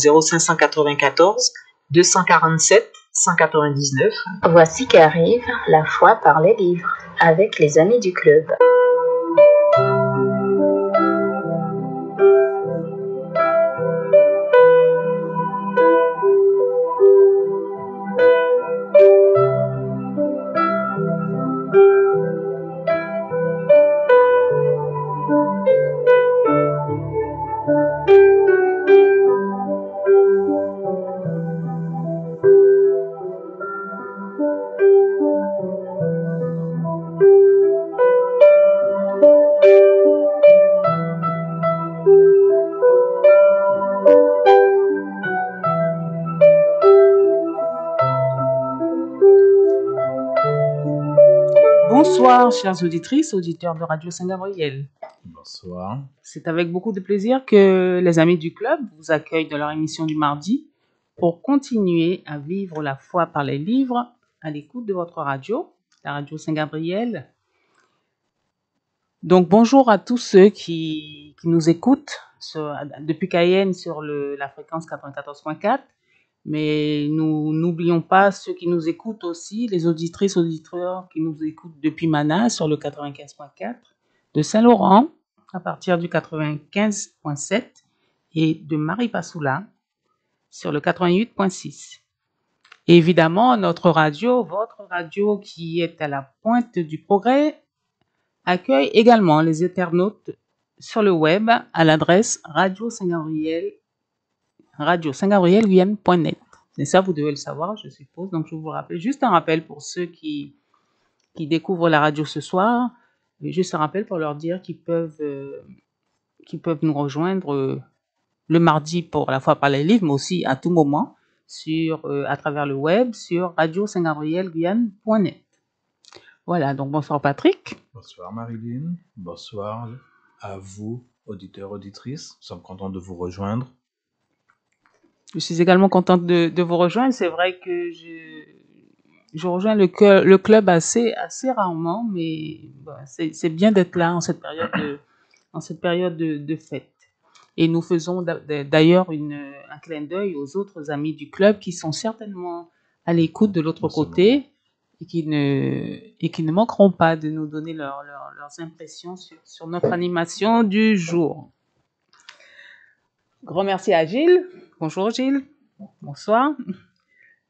0594 247 199. Voici qu'arrive la foi par les livres avec les amis du club. Bonsoir, chères auditrices, auditeurs de Radio Saint-Gabriel. Bonsoir. C'est avec beaucoup de plaisir que les amis du club vous accueillent dans leur émission du mardi pour continuer à vivre la foi par les livres à l'écoute de votre radio, la Radio Saint-Gabriel. Donc bonjour à tous ceux qui nous écoutent depuis Cayenne sur la fréquence 94.4. Mais nous n'oublions pas ceux qui nous écoutent aussi, les auditrices, auditeurs qui nous écoutent depuis Mana sur le 95.4, de Saint-Laurent à partir du 95.7 et de Maripasoula sur le 88.6. Et évidemment, notre radio, votre radio qui est à la pointe du progrès, accueille également les internautes sur le web à l'adresse Radio Saint-Gabriel-Guyane.net. Et ça, vous devez le savoir, je suppose. Donc, je vous rappelle, juste un rappel pour ceux qui découvrent la radio ce soir, juste un rappel pour leur dire qu'ils peuvent nous rejoindre le mardi pour la foi par les livres, mais aussi à tout moment à travers le web sur Radio Saint-Gabriel-Guyane.net. Voilà, donc bonsoir Patrick. Bonsoir Marilyn. Bonsoir à vous, auditeurs, auditrices. Nous sommes contents de vous rejoindre. Je suis également contente de vous rejoindre. C'est vrai que je rejoins le club assez rarement, mais bon, c'est bien d'être là en cette période de fête. Et nous faisons d'ailleurs un clin d'œil aux autres amis du club qui sont certainement à l'écoute de l'autre côté et qui ne manqueront pas de nous donner leurs impressions sur notre animation du jour. Grand merci à Gilles. Bonjour Gilles. Bonsoir.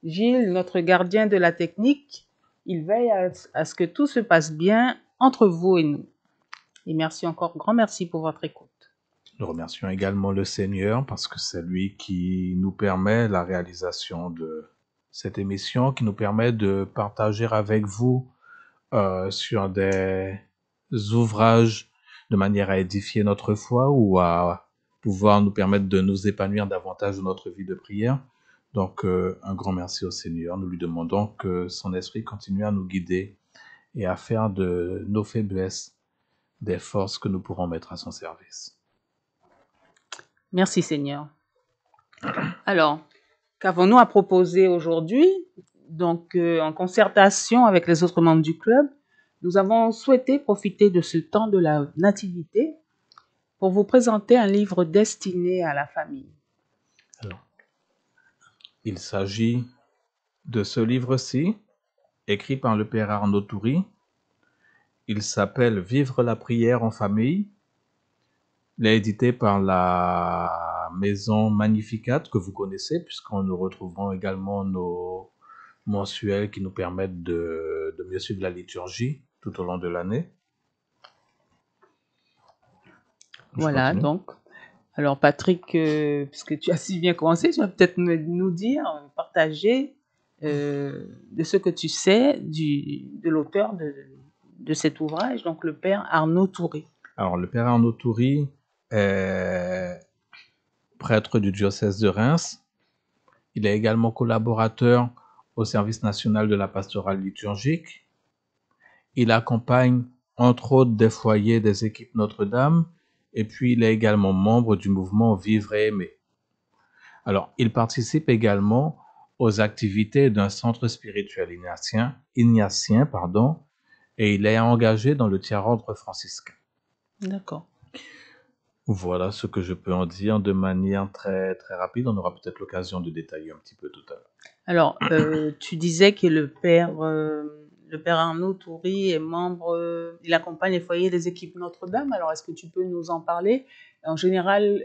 Gilles, notre gardien de la technique, il veille à ce que tout se passe bien entre vous et nous. Et merci encore, grand merci pour votre écoute. Nous remercions également le Seigneur parce que c'est lui qui nous permet la réalisation de cette émission, qui nous permet de partager avec vous sur des ouvrages de manière à édifier notre foi ou à pouvoir nous permettre de nous épanouir davantage dans notre vie de prière. Donc, un grand merci au Seigneur. Nous lui demandons que son esprit continue à nous guider et à faire de nos faiblesses des forces que nous pourrons mettre à son service. Merci Seigneur. Alors, qu'avons-nous à proposer aujourd'hui? Donc, en concertation avec les autres membres du club, nous avons souhaité profiter de ce temps de la nativité pour vous présenter un livre destiné à la famille. Alors, il s'agit de ce livre-ci, écrit par le père Arnaud Toury. Il s'appelle « Vivre la prière en famille ». Il est édité par la maison Magnificat, que vous connaissez, puisqu'on nous retrouverons également nos mensuels qui nous permettent de mieux suivre la liturgie tout au long de l'année. Voilà, donc. Alors Patrick, puisque tu as si bien commencé, tu vas peut-être nous dire, partager de ce que tu sais de l'auteur de cet ouvrage, donc le père Arnaud Toury. Alors le père Arnaud Toury est prêtre du diocèse de Reims. Il est également collaborateur au service national de la pastorale liturgique. Il accompagne entre autres des foyers des équipes Notre-Dame. Et puis, il est également membre du mouvement Vivre et Aimer. Alors, il participe également aux activités d'un centre spirituel ignatien, et il est engagé dans le tiers-ordre franciscain. D'accord. Voilà ce que je peux en dire de manière très, très rapide. On aura peut-être l'occasion de détailler un petit peu tout à l'heure. Alors, tu disais que le père Arnaud Toury est membre, il accompagne les foyers des équipes Notre-Dame. Alors, est-ce que tu peux nous en parler? En général,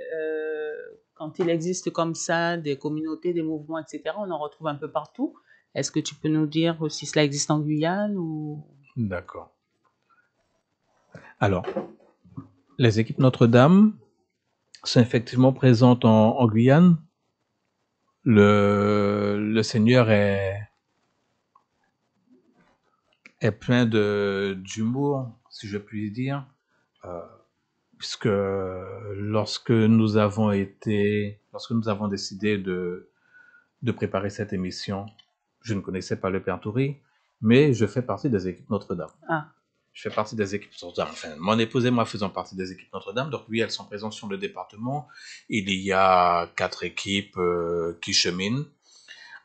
quand il existe comme ça des communautés, des mouvements, etc., on en retrouve un peu partout. Est-ce que tu peux nous dire si cela existe en Guyane ou... D'accord. Alors, les équipes Notre-Dame sont effectivement présentes en Guyane. Le Seigneur est plein d'humour, si je puis dire, puisque lorsque nous avons décidé de préparer cette émission, je ne connaissais pas le Père Toury, mais je fais partie des équipes Notre-Dame. Ah, Je fais partie des équipes Notre-Dame. Enfin, mon épouse et moi faisons partie des équipes Notre-Dame. Donc oui, elles sont présentes sur le département. Il y a 4 équipes qui cheminent,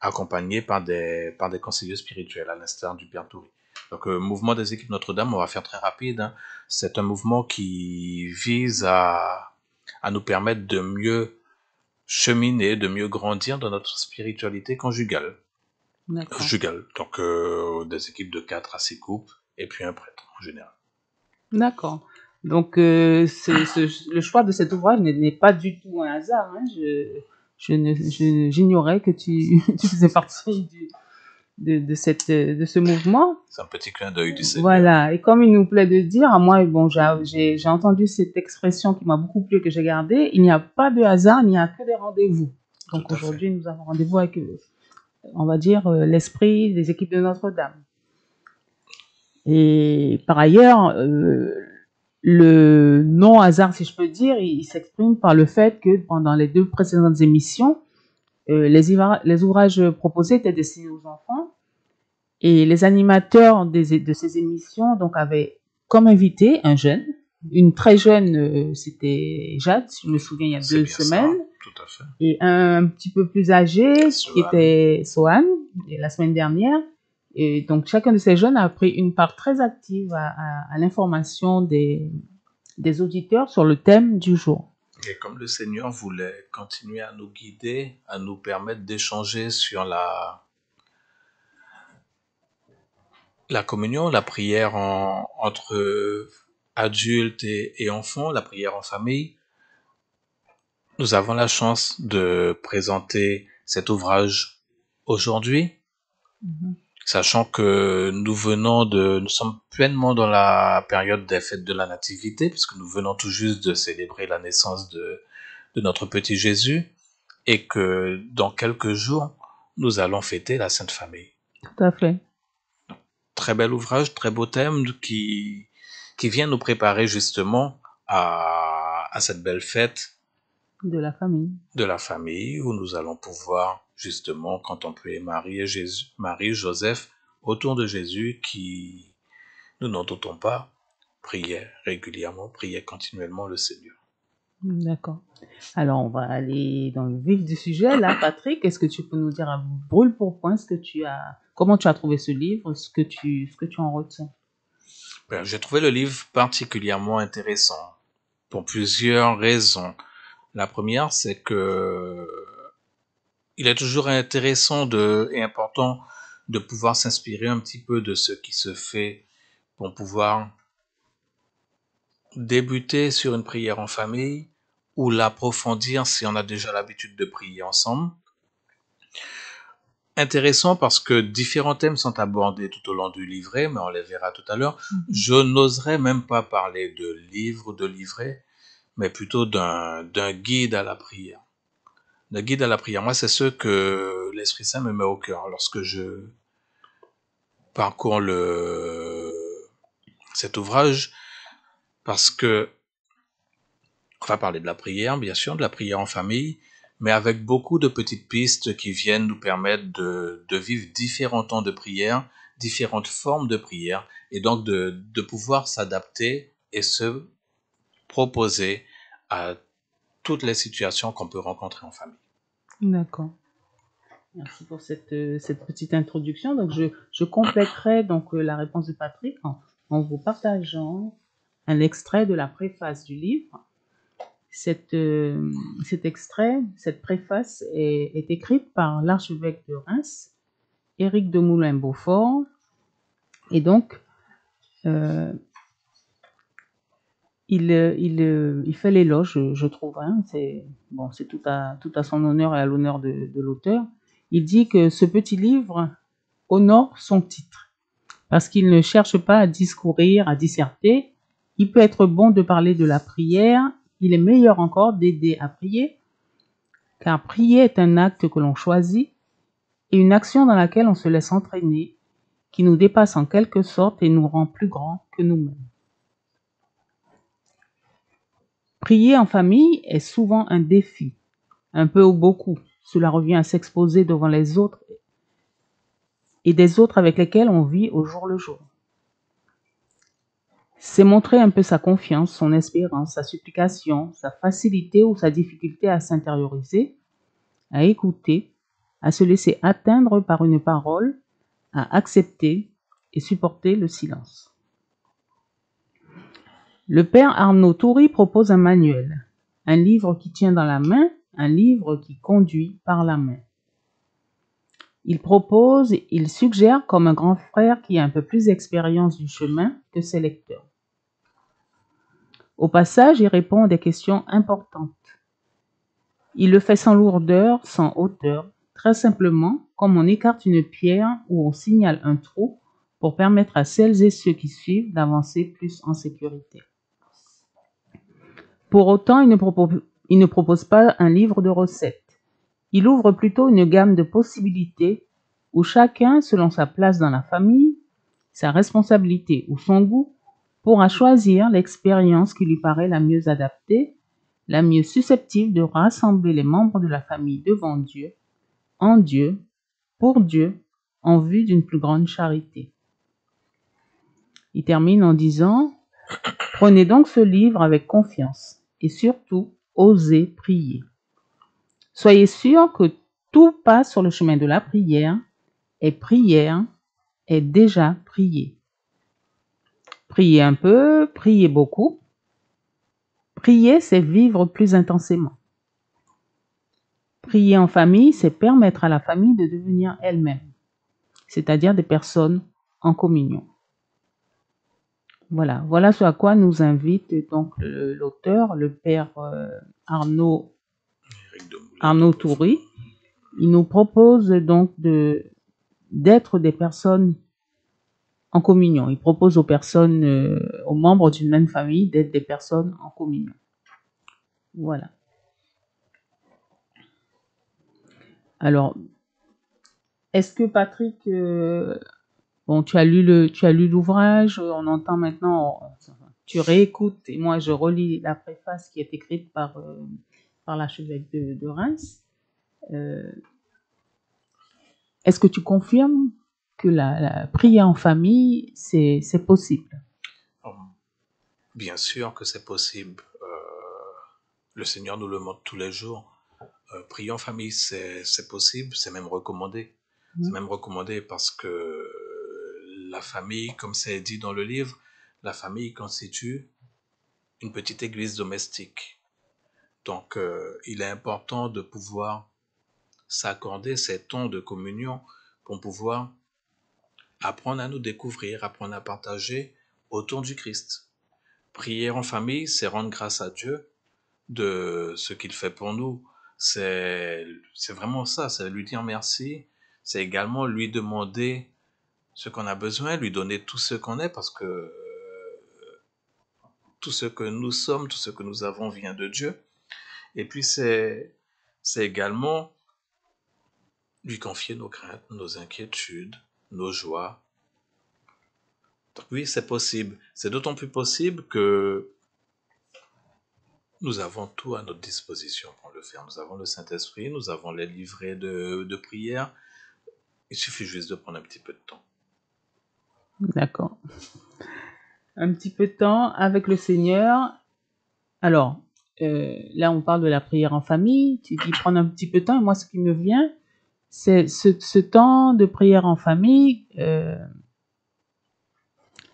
accompagnées par des conseillers spirituels, à l'instar du Père Toury. Donc, mouvement des équipes Notre-Dame, on va faire très rapide, hein. C'est un mouvement qui vise à nous permettre de mieux cheminer, de mieux grandir dans notre spiritualité conjugale. d'accord. Donc, des équipes de 4 à 6 couples, et puis un prêtre en général. D'accord. Donc, le choix de cet ouvrage n'est pas du tout un hasard, hein. J'ignorais que tu faisais partie de ce mouvement. C'est un petit clin d'œil du Seigneur. Voilà. Et comme il nous plaît de dire, moi, bon, j'ai entendu cette expression qui m'a beaucoup plu, que j'ai gardée. Il n'y a pas de hasard, il n'y a que des rendez-vous. Donc aujourd'hui, nous avons rendez-vous avec, on va dire, l'esprit des équipes de Notre-Dame. Et par ailleurs, le non-hasard, si je peux dire, il s'exprime par le fait que pendant les 2 précédentes émissions, les ouvrages proposés étaient destinés aux enfants, et les animateurs de ces émissions donc avaient comme invité un jeune, une très jeune, c'était Jade, je me souviens, il y a 2 semaines, ça, tout à fait. Et un petit peu plus âgé, qui était Sohan, la semaine dernière. Et donc, chacun de ces jeunes a pris une part très active à l'information des auditeurs sur le thème du jour. Et comme le Seigneur voulait continuer à nous guider, à nous permettre d'échanger sur la communion, la prière entre adultes et enfants, la prière en famille, nous avons la chance de présenter cet ouvrage aujourd'hui. Sachant que nous sommes pleinement dans la période des fêtes de la Nativité, puisque nous venons tout juste de célébrer la naissance de notre petit Jésus, et que dans quelques jours, nous allons fêter la Sainte Famille. Tout à fait. Très bel ouvrage, très beau thème qui vient nous préparer justement à cette belle fête de la famille. De la famille, où nous allons pouvoir justement contempler Marie, Joseph autour de Jésus qui, nous n'en doutons pas, priait régulièrement, priait continuellement le Seigneur. D'accord. Alors, on va aller dans le vif du sujet. Là, Patrick, est-ce que tu peux nous dire à brûle pour point comment tu as trouvé ce livre, ce que tu en retiens? J'ai trouvé le livre particulièrement intéressant pour plusieurs raisons. La première, c'est que il est toujours intéressant et important de pouvoir s'inspirer un petit peu de ce qui se fait pour pouvoir débuter sur une prière en famille ou l'approfondir si on a déjà l'habitude de prier ensemble. Intéressant parce que différents thèmes sont abordés tout au long du livret, mais on les verra tout à l'heure. Je n'oserais même pas parler de livre, de livret, mais plutôt d'un guide à la prière. Le guide à la prière, moi, c'est ce que l'Esprit Saint me met au cœur lorsque je parcours cet ouvrage, parce que on va parler de la prière, bien sûr, de la prière en famille, mais avec beaucoup de petites pistes qui viennent nous permettre de vivre différents temps de prière, différentes formes de prière, et donc de pouvoir s'adapter et se proposer à toutes les situations qu'on peut rencontrer en famille. D'accord. Merci pour cette petite introduction. Donc, je compléterai donc la réponse de Patrick en vous partageant un extrait de la préface du livre. Cet extrait, cette préface est écrite par l'archevêque de Reims, Éric de Moulin-Beaufort, et donc il fait l'éloge, je trouve, hein, c'est tout à son honneur et à l'honneur de l'auteur. Il dit que ce petit livre honore son titre, parce qu'il ne cherche pas à discourir, à disserter. Il peut être bon de parler de la prière, il est meilleur encore d'aider à prier, car prier est un acte que l'on choisit et une action dans laquelle on se laisse entraîner, qui nous dépasse en quelque sorte et nous rend plus grands que nous-mêmes. Prier en famille est souvent un défi, un peu ou beaucoup. Cela revient à s'exposer devant les autres et des autres avec lesquels on vit au jour le jour. C'est montrer un peu sa confiance, son espérance, sa supplication, sa facilité ou sa difficulté à s'intérioriser, à écouter, à se laisser atteindre par une parole, à accepter et supporter le silence. Le père Arnaud Toury propose un manuel, un livre qui tient dans la main, un livre qui conduit par la main. Il suggère comme un grand frère qui a un peu plus d'expérience du chemin que ses lecteurs. Au passage, il répond à des questions importantes. Il le fait sans lourdeur, sans hauteur, très simplement comme on écarte une pierre ou on signale un trou pour permettre à celles et ceux qui suivent d'avancer plus en sécurité. Pour autant, il ne propose pas un livre de recettes. Il ouvre plutôt une gamme de possibilités où chacun, selon sa place dans la famille, sa responsabilité ou son goût, pourra choisir l'expérience qui lui paraît la mieux adaptée, la mieux susceptible de rassembler les membres de la famille devant Dieu, en Dieu, pour Dieu, en vue d'une plus grande charité. Il termine en disant « Prenez donc ce livre avec confiance et surtout, osez prier. Soyez sûr que tout pas sur le chemin de la prière est déjà prié. Priez un peu, priez beaucoup. Prier, c'est vivre plus intensément. Prier en famille, c'est permettre à la famille de devenir elle-même, c'est-à-dire des personnes en communion. Voilà ce à quoi nous invite donc l'auteur, le père Arnaud Toury. Il nous propose donc d'être des personnes en communion. Il propose aux personnes, aux membres d'une même famille d'être des personnes en communion. Voilà. Alors, est-ce que Patrick, tu as lu l'ouvrage, on entend maintenant, tu réécoutes et moi je relis la préface qui est écrite par l'archevêque de Reims. Est-ce que tu confirmes que la prière en famille, c'est possible? Bien sûr que c'est possible. Le Seigneur nous le montre tous les jours. Prier en famille, c'est possible, c'est même recommandé. C'est même recommandé parce que la famille, comme c'est dit dans le livre, la famille constitue une petite église domestique. Donc, il est important de pouvoir s'accorder ces temps de communion pour pouvoir apprendre à nous découvrir, apprendre à partager autour du Christ. Prier en famille, c'est rendre grâce à Dieu de ce qu'il fait pour nous. C'est vraiment ça, c'est lui dire merci. C'est également lui demander ce qu'on a besoin, lui donner tout ce qu'on est, parce que tout ce que nous sommes, tout ce que nous avons vient de Dieu. Et puis c'est également lui confier nos craintes, nos inquiétudes, nos joies. Donc oui, c'est possible. C'est d'autant plus possible que nous avons tout à notre disposition pour le faire. Nous avons le Saint-Esprit, nous avons les livrets de prière. Il suffit juste de prendre un petit peu de temps. D'accord. Un petit peu de temps avec le Seigneur. Alors, là, on parle de la prière en famille. Tu dis prendre un petit peu de temps. Et moi, ce qui me vient, c'est ce temps de prière en famille.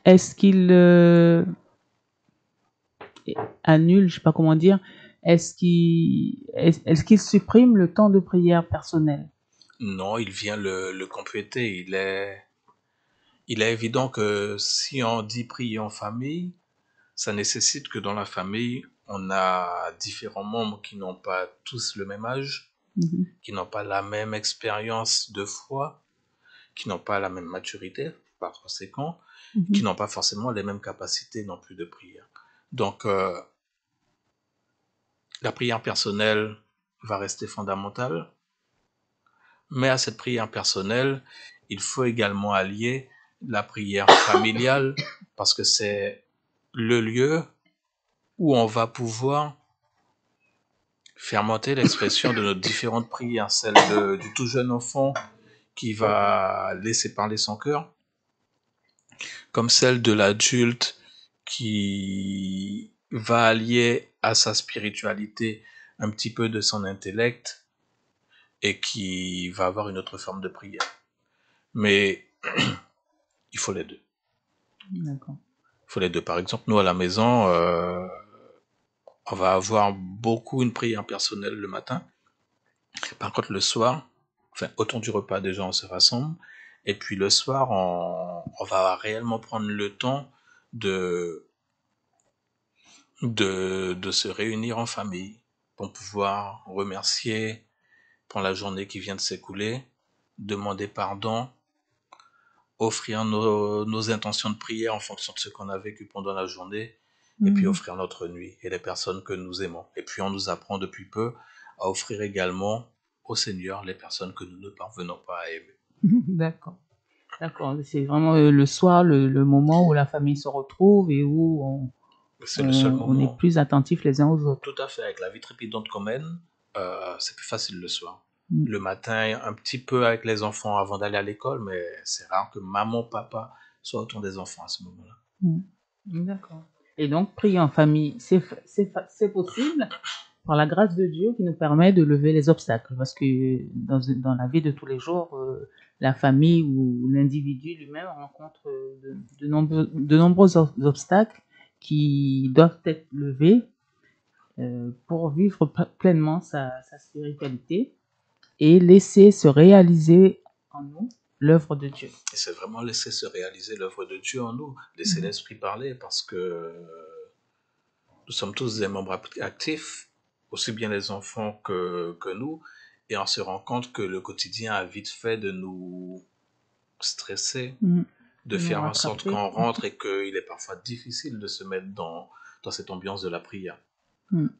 Est-ce qu'il annule, je sais pas comment dire, est-ce qu'il supprime le temps de prière personnel? Non, il vient le compléter. Il est évident que si on dit prier en famille, ça nécessite que dans la famille, on a différents membres qui n'ont pas tous le même âge, qui n'ont pas la même expérience de foi, qui n'ont pas la même maturité, par conséquent, qui n'ont pas forcément les mêmes capacités non plus de prière. Donc, la prière personnelle va rester fondamentale, mais à cette prière personnelle, il faut également allier la prière familiale, parce que c'est le lieu où on va pouvoir faire monter l'expression de nos différentes prières, celle du tout jeune enfant qui va laisser parler son cœur, comme celle de l'adulte qui va allier à sa spiritualité un petit peu de son intellect et qui va avoir une autre forme de prière. Mais il faut les deux. D'accord. Il faut les deux. Par exemple, nous à la maison, on va avoir beaucoup une prière personnelle le matin. Par contre, le soir, autour du repas, déjà, on se rassemble. Et puis le soir, on va réellement prendre le temps de se réunir en famille pour pouvoir remercier pour la journée qui vient de s'écouler, demander pardon, offrir nos intentions de prière en fonction de ce qu'on a vécu pendant la journée, et puis offrir notre nuit et les personnes que nous aimons. Et puis on nous apprend depuis peu à offrir également au Seigneur les personnes que nous ne parvenons pas à aimer. D'accord. D'accord. C'est vraiment le soir, le moment où la famille se retrouve et où C'est le seul moment. on est plus attentifs les uns aux autres. Tout à fait. Avec la vie trépidante qu'on mène, c'est plus facile le soir. Le matin, un petit peu avec les enfants avant d'aller à l'école, mais c'est rare que maman, papa soient autour des enfants à ce moment-là. D'accord. Et donc, prier en famille, c'est possible par la grâce de Dieu qui nous permet de lever les obstacles. Parce que dans la vie de tous les jours, la famille ou l'individu lui-même rencontre de nombreux obstacles qui doivent être levés pour vivre pleinement sa spiritualité et laisser se réaliser en nous l'œuvre de Dieu. Et c'est vraiment laisser se réaliser l'œuvre de Dieu en nous, laisser l'Esprit parler, parce que nous sommes tous des membres actifs, aussi bien les enfants que nous, et on se rend compte que le quotidien a vite fait de nous stresser, de faire en sorte qu'on rentre et qu'il est parfois difficile de se mettre dans cette ambiance de la prière.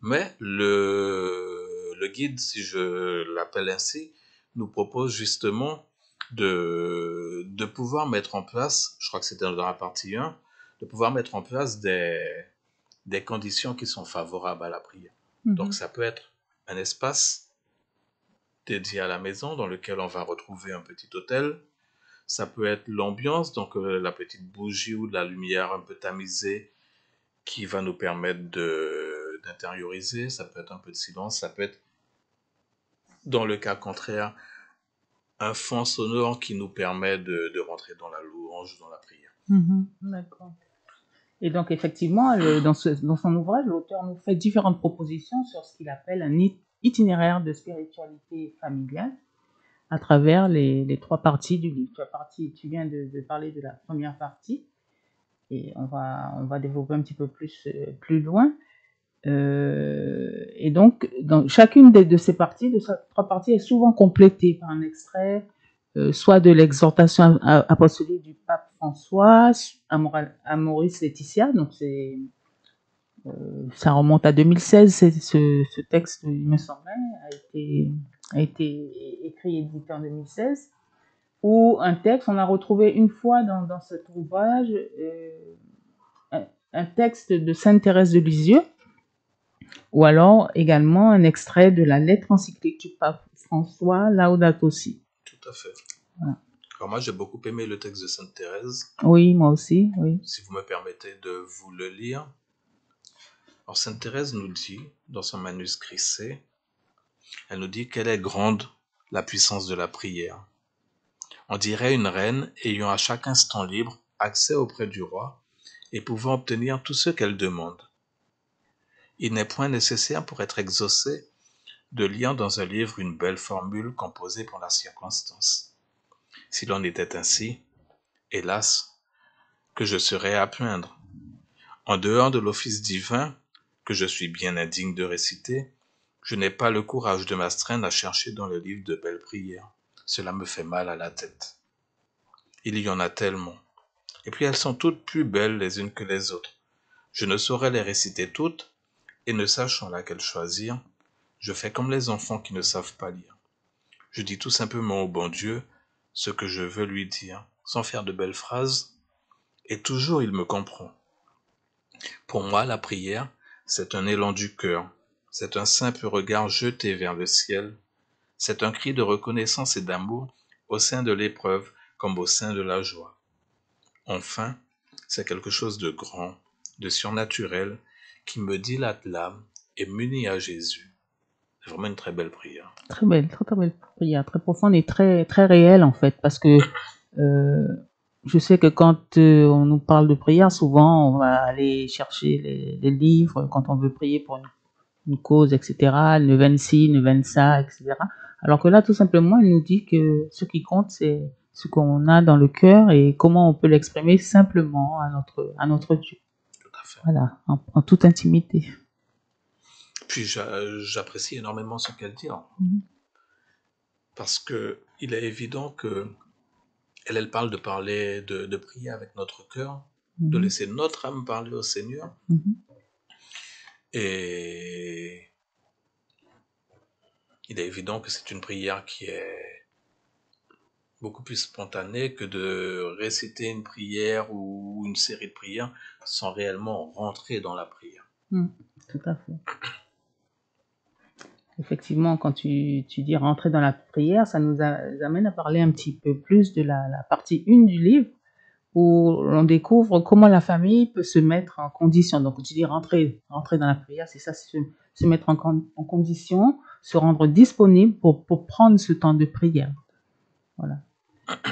Mais le guide, si je l'appelle ainsi, nous propose justement de pouvoir mettre en place, je crois que c'était dans la partie 1, de pouvoir mettre en place des conditions qui sont favorables à la prière. Donc ça peut être un espace dédié à la maison dans lequel on va retrouver un petit autel. Ça peut être l'ambiance, donc la petite bougie ou de la lumière un peu tamisée qui va nous permettre d'intérioriser. Ça peut être un peu de silence. Ça peut être, dans le cas contraire, un fond sonore qui nous permet de rentrer dans la louange, dans la prière. D'accord. Et donc, effectivement, dans son ouvrage, l'auteur nous fait différentes propositions sur ce qu'il appelle un itinéraire de spiritualité familiale à travers les 3 parties du livre. Tu viens de parler de la première partie et on va développer un petit peu plus loin. Et donc, dans chacune de ces parties, de ces 3 parties, est souvent complétée par un extrait, soit de l'exhortation apostolique du pape François à Maurice Laetitia. Donc, ça remonte à 2016. Ce texte, il me semblait, a été écrit et édité en 2016. Ou un texte, on a retrouvé une fois dans cet ouvrage un texte de Sainte Thérèse de Lisieux, ou alors également un extrait de la lettre encyclique du pape François Laudato Si. Tout à fait. Voilà. Alors moi, j'ai beaucoup aimé le texte de Sainte Thérèse. Oui, moi aussi, oui. Si vous me permettez de vous le lire. Alors Sainte Thérèse nous dit, dans son manuscrit C, elle nous dit qu'elle est grande, la puissance de la prière. On dirait une reine ayant à chaque instant libre accès auprès du roi et pouvant obtenir tout ce qu'elle demande. Il n'est point nécessaire pour être exaucé de lire dans un livre une belle formule composée pour la circonstance. Si l'on était ainsi, hélas, que je serais à plaindre. En dehors de l'office divin, que je suis bien indigne de réciter, je n'ai pas le courage de m'astreindre à chercher dans le livre de belles prières. Cela me fait mal à la tête. Il y en a tellement. Et puis elles sont toutes plus belles les unes que les autres. Je ne saurais les réciter toutes, et ne sachant laquelle choisir, je fais comme les enfants qui ne savent pas lire. Je dis tout simplement au bon Dieu ce que je veux lui dire, sans faire de belles phrases, et toujours il me comprend. Pour moi, la prière, c'est un élan du cœur, c'est un simple regard jeté vers le ciel, c'est un cri de reconnaissance et d'amour au sein de l'épreuve comme au sein de la joie. Enfin, c'est quelque chose de grand, de surnaturel, qui me dilate l'âme et m'unit à Jésus. C'est vraiment une très belle prière. Très belle, très belle prière, très profonde et très, très réelle en fait, parce que je sais que quand on nous parle de prière, souvent on va aller chercher les livres quand on veut prier pour une cause, etc. Ne veine ci, ne veine ça, etc. Alors que là, tout simplement, il nous dit que ce qui compte, c'est ce qu'on a dans le cœur et comment on peut l'exprimer simplement à notre Dieu. Tout à fait. Voilà, en toute intimité. Puis j'apprécie énormément ce qu'elle dit, parce que il est évident que elle parle de prier avec notre cœur, de laisser notre âme parler au Seigneur. Et il est évident que c'est une prière qui est beaucoup plus spontanée que de réciter une prière ou une série de prières sans réellement rentrer dans la prière. Tout à fait. Effectivement, quand tu dis rentrer dans la prière, ça nous amène à parler un petit peu plus de la partie 1 du livre, où on découvre comment la famille peut se mettre en condition. Donc, tu dis rentrer dans la prière, c'est ça, se mettre en condition, se rendre disponible pour prendre ce temps de prière. Voilà.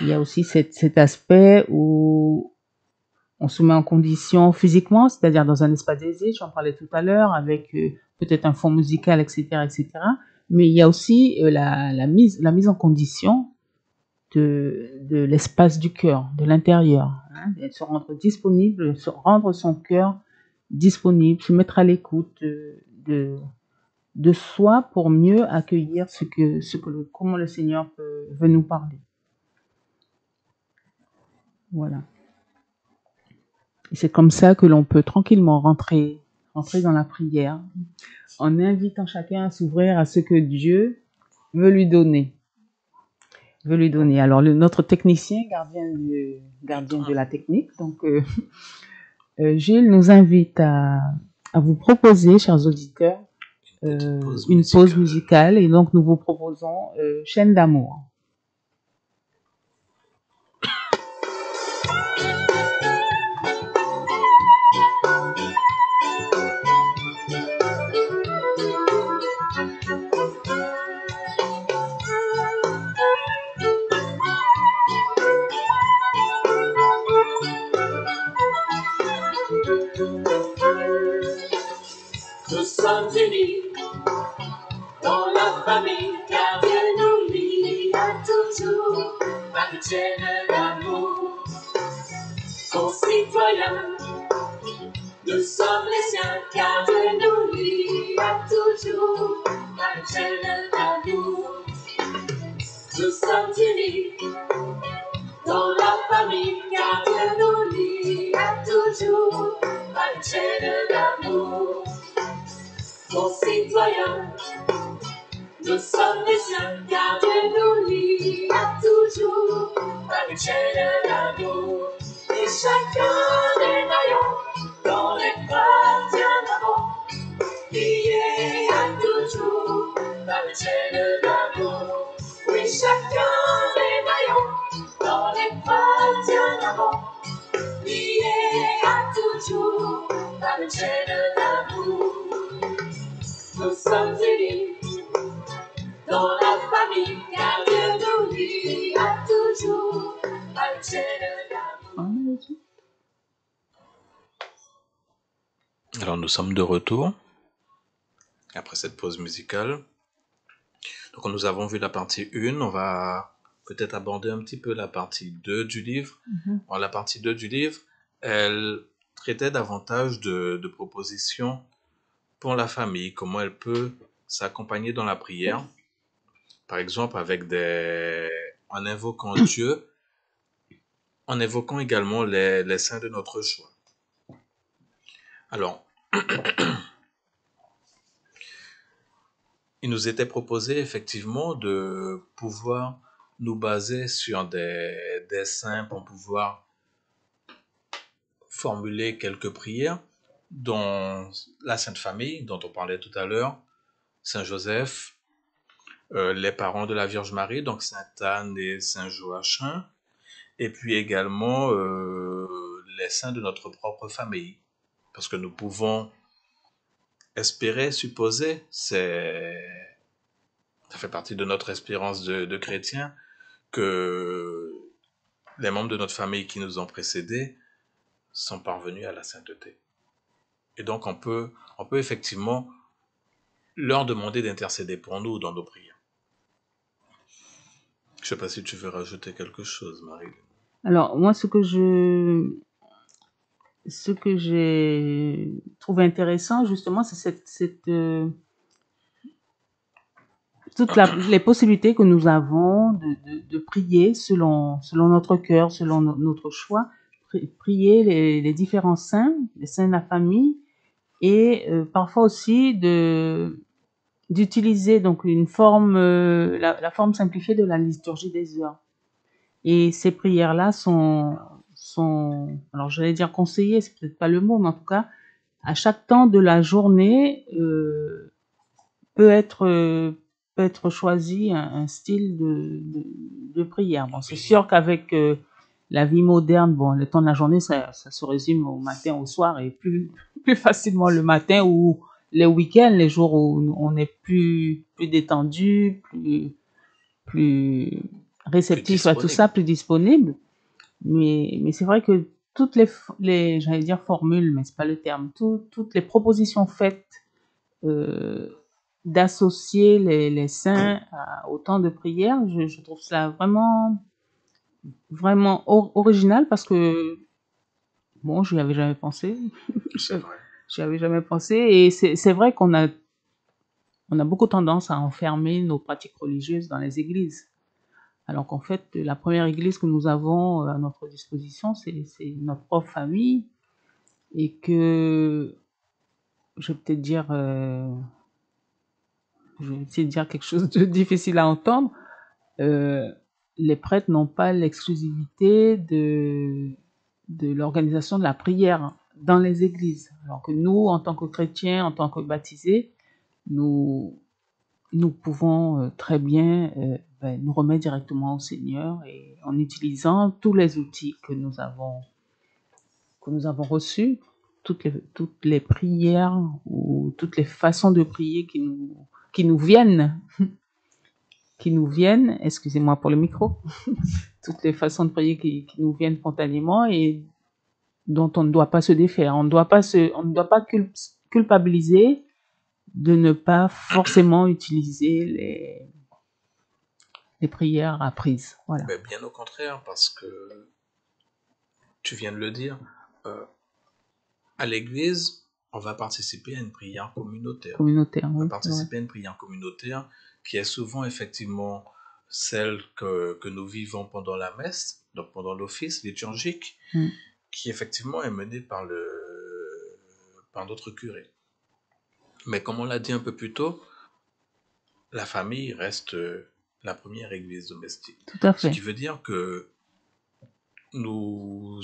Il y a aussi cet aspect où on se met en condition physiquement, c'est-à-dire dans un espace aisé, j'en parlais tout à l'heure, avec peut-être un fond musical, etc., etc. Mais il y a aussi la mise en condition de l'espace du cœur, de l'intérieur, se rendre disponible, se rendre son cœur disponible, se mettre à l'écoute de soi pour mieux accueillir comment le Seigneur veut nous parler. Voilà. Et c'est comme ça que l'on peut tranquillement rentrer dans la prière, en invitant chacun à s'ouvrir à ce que Dieu veut lui donner. Alors, notre technicien, gardien de la technique, donc Gilles nous invite à vous proposer, chers auditeurs, une pause musicale. Et donc, nous vous proposons Chaîne d'amour. Nous sommes unis dans la famille, car Dieu nous lie à toujours par une chaîne d'amour. Concitoyens, nous sommes les siens, car Dieu nous lie à toujours par une chaîne d'amour. Nous sommes unis dans la famille, car Dieu nous lie à toujours par une chaîne d'amour. Concitoyens, nous sommes les siens, car Dieu nous lie à toujours par une chaîne d'amour. Et chacun des maillons dans l'épreuve bien avant, lié à toujours par une chaîne d'amour. Oui, chacun des maillons dans l'épreuve bien avant, lié à toujours par une chaîne d'amour. Nous sommes unis dans la famille, car Dieu nous lie à toujours par une chaîne d'amour. Alors nous sommes de retour. après cette pause musicale. Donc nous avons vu la partie 1, on va peut-être aborder un petit peu la partie 2 du livre. Dans la partie 2 du livre, elle traitait davantage de propositions pour la famille, comment elle peut s'accompagner dans la prière, par exemple en invoquant Dieu, en évoquant également les saints de notre choix. Alors, il nous était proposé effectivement de pouvoir nous baser sur des saints pour pouvoir formuler quelques prières, dont la Sainte Famille, dont on parlait tout à l'heure, Saint Joseph, les parents de la Vierge Marie, donc Sainte Anne et Saint Joachim, et puis également les saints de notre propre famille, parce que nous pouvons espérer, supposer, ça fait partie de notre espérance de chrétien, que les membres de notre famille qui nous ont précédés sont parvenus à la sainteté. Et donc on peut effectivement leur demander d'intercéder pour nous dans nos prières. Je ne sais pas si tu veux rajouter quelque chose, Marie. Alors, moi, ce que j'ai trouvé intéressant, justement, c'est toutes les possibilités que nous avons de prier selon notre cœur, selon notre choix, prier les différents saints, les saints de la famille, et parfois aussi d'utiliser donc une forme, la forme simplifiée de la liturgie des heures. Et ces prières-là sont, alors j'allais dire conseillées, c'est peut-être pas le mot, mais en tout cas, à chaque temps de la journée, peut être choisi un style de prière. Bon, c'est sûr qu'avec la vie moderne, bon, le temps de la journée, ça se résume au matin, au soir, et plus facilement le matin ou les week-ends, les jours où on est plus détendu, plus réceptif à tout ça, plus disponible. Mais c'est vrai que toutes les j'allais dire formules, mais c'est pas le terme, toutes les propositions faites d'associer les saints au temps de prière, je trouve ça vraiment original, parce que bon, je n'y avais jamais pensé. C'est vrai. J'y avais jamais pensé, et c'est vrai qu'on a beaucoup tendance à enfermer nos pratiques religieuses dans les églises. Alors qu'en fait, la première église que nous avons à notre disposition, c'est notre propre famille, et que, je vais peut-être dire, je vais essayer de dire quelque chose de difficile à entendre, les prêtres n'ont pas l'exclusivité de l'organisation de la prière dans les églises. Alors que nous, en tant que chrétiens, en tant que baptisés, nous pouvons très bien nous remettre directement au Seigneur, et en utilisant tous les outils que nous avons reçus, toutes les prières ou toutes les façons de prier qui nous viennent, excusez-moi pour le micro, toutes les façons de prier qui nous viennent spontanément, et dont on ne doit pas se défaire. On ne doit pas culpabiliser de ne pas forcément utiliser les prières apprises. Voilà. Mais bien au contraire, parce que tu viens de le dire, à l'église, on va participer à une prière communautaire. On va participer à une prière communautaire qui est souvent effectivement celle que nous vivons pendant la messe, donc pendant l'office liturgique, qui effectivement est menée par notre curé. Mais comme on l'a dit un peu plus tôt, la famille reste la première église domestique. Tout à fait. Ce qui veut dire que nous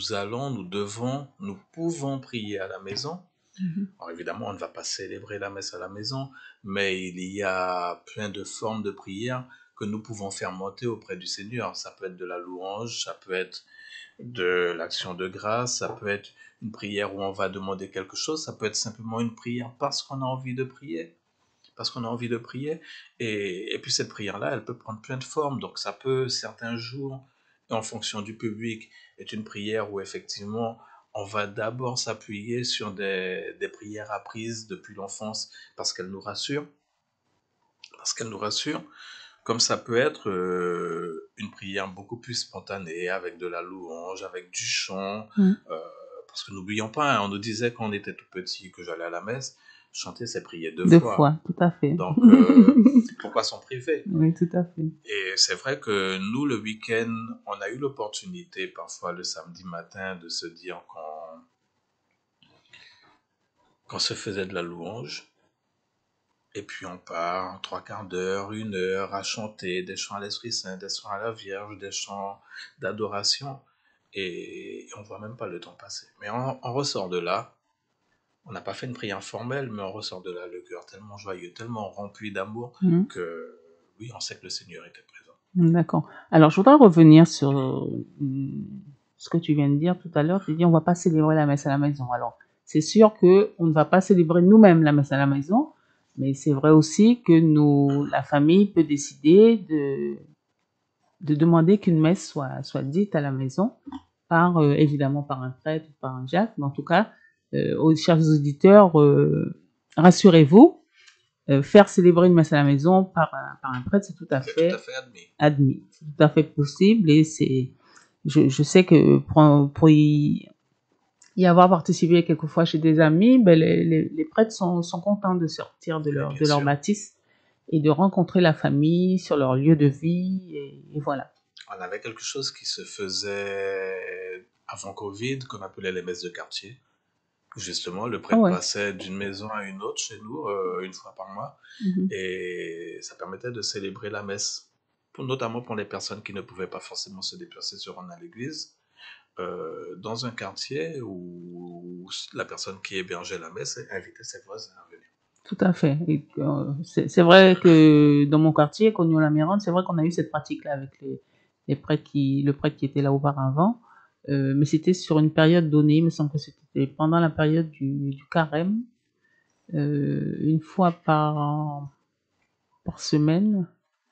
pouvons prier à la maison. Alors évidemment, on ne va pas célébrer la messe à la maison, mais il y a plein de formes de prière que nous pouvons faire monter auprès du Seigneur. Ça peut être de la louange, ça peut être de l'action de grâce, ça peut être une prière où on va demander quelque chose, ça peut être simplement une prière parce qu'on a envie de prier. Et puis cette prière-là, elle peut prendre plein de formes. Donc ça peut, certains jours, en fonction du public, être une prière où effectivement on va d'abord s'appuyer sur des prières apprises depuis l'enfance parce qu'elles nous rassurent. Comme ça peut être une prière beaucoup plus spontanée, avec de la louange, avec du chant. Parce que n'oublions pas, hein, on nous disait quand on était tout petit, que j'allais à la messe, chanter c'est prier deux fois. Tout à fait. Donc, pourquoi s'en priver? Oui, tout à fait. Et c'est vrai que nous, le week-end, on a eu l'opportunité, parfois le samedi matin, de se dire qu'on se faisait de la louange. Et puis on part 3/4 d'heure, 1 heure à chanter des chants à l'Esprit Saint, des chants à la Vierge, des chants d'adoration. Et on voit même pas le temps passer. Mais on ressort de là. On n'a pas fait une prière formelle, mais on ressort de là le cœur tellement joyeux, tellement rempli d'amour que oui, on sait que le Seigneur était présent. D'accord. Alors, je voudrais revenir sur ce que tu viens de dire tout à l'heure. Tu dis on va pas célébrer la messe à la maison. Alors, c'est sûr que on ne va pas célébrer nous-mêmes la messe à la maison, mais c'est vrai aussi que la famille peut décider de demander qu'une messe soit dite à la maison, évidemment par un prêtre ou par un diacre. Mais en tout cas, aux chers auditeurs, rassurez-vous, faire célébrer une messe à la maison par un prêtre, c'est tout à fait admis. C'est tout à fait possible et je sais que pour y avoir participé quelquefois chez des amis, les prêtres sont contents de sortir de leur bâtisse et de rencontrer la famille sur leur lieu de vie et voilà. On avait quelque chose qui se faisait avant Covid qu'on appelait les messes de quartier. Justement, le prêtre passait d'une maison à une autre chez nous, une fois par mois, et ça permettait de célébrer la messe, notamment pour les personnes qui ne pouvaient pas forcément se déplacer se rendre à l'église, dans un quartier où la personne qui hébergeait la messe invitait ses voisins à venir. Tout à fait. Et, c'est vrai que dans mon quartier, Cognon-la-Mirande, c'est vrai qu'on a eu cette pratique-là avec le prêtre qui était là auparavant. Mais c'était sur une période donnée, il me semble que c'était pendant la période du carême, une fois par semaine.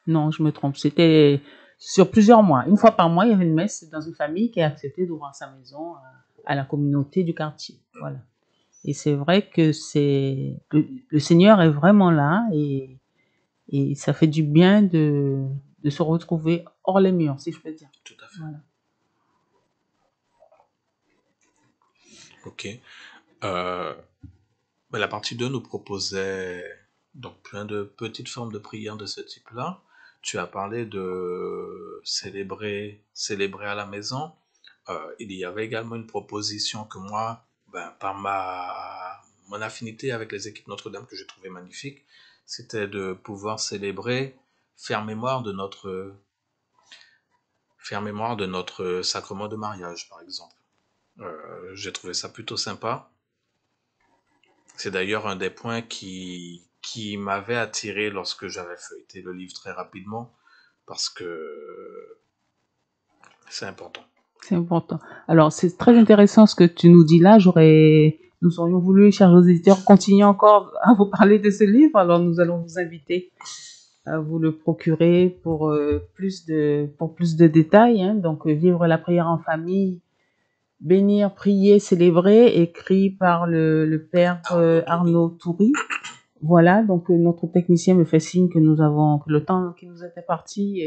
Non, je me trompe, c'était sur plusieurs mois. Une fois par mois, il y avait une messe dans une famille qui a accepté d'ouvrir sa maison à la communauté du quartier. Voilà. Et c'est vrai que le Seigneur est vraiment là et ça fait du bien de se retrouver hors les murs, si je peux dire. Tout à fait. Voilà. Ok. La partie 2 nous proposait donc plein de petites formes de prières de ce type-là. Tu as parlé de célébrer à la maison. Il y avait également une proposition que moi, par mon affinité avec les équipes Notre-Dame que j'ai trouvé magnifique, c'était de pouvoir célébrer, faire mémoire de notre sacrement de mariage, par exemple. J'ai trouvé ça plutôt sympa. C'est d'ailleurs un des points qui m'avait attiré lorsque j'avais feuilleté le livre très rapidement, parce que c'est important. C'est important. Alors, c'est très intéressant ce que tu nous dis là. Nous aurions voulu, chers auditeurs, continuer encore à vous parler de ce livre. Alors, nous allons vous inviter à vous le procurer pour plus de détails. Hein. Donc, Vivre la prière en famille, bénir, prier, célébrer, écrit par le père Arnaud Toury. Voilà, donc notre technicien me fait signe que le temps qui nous était parti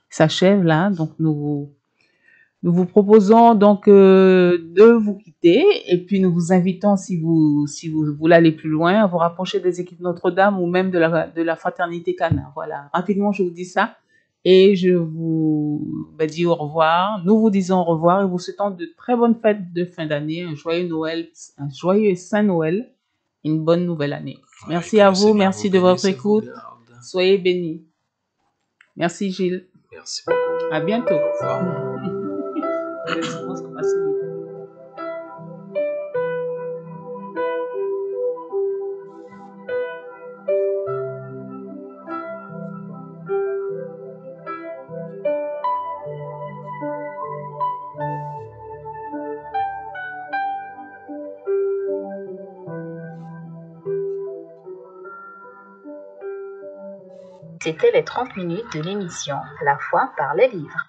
s'achève là. Donc, nous vous proposons donc de vous quitter et puis nous vous invitons, si vous voulez aller plus loin, à vous rapprocher des équipes Notre-Dame ou même de la fraternité Cana. Voilà, rapidement je vous dis ça et je vous dis au revoir. Nous vous disons au revoir et vous souhaitons de très bonnes fêtes de fin d'année, un joyeux Noël, un joyeux Saint Noël, une bonne nouvelle année. Merci à vous, merci de votre écoute. Soyez bénis. Merci Gilles. Merci beaucoup. À bientôt. Au revoir. C'était les 30 minutes de l'émission La foi par les livres.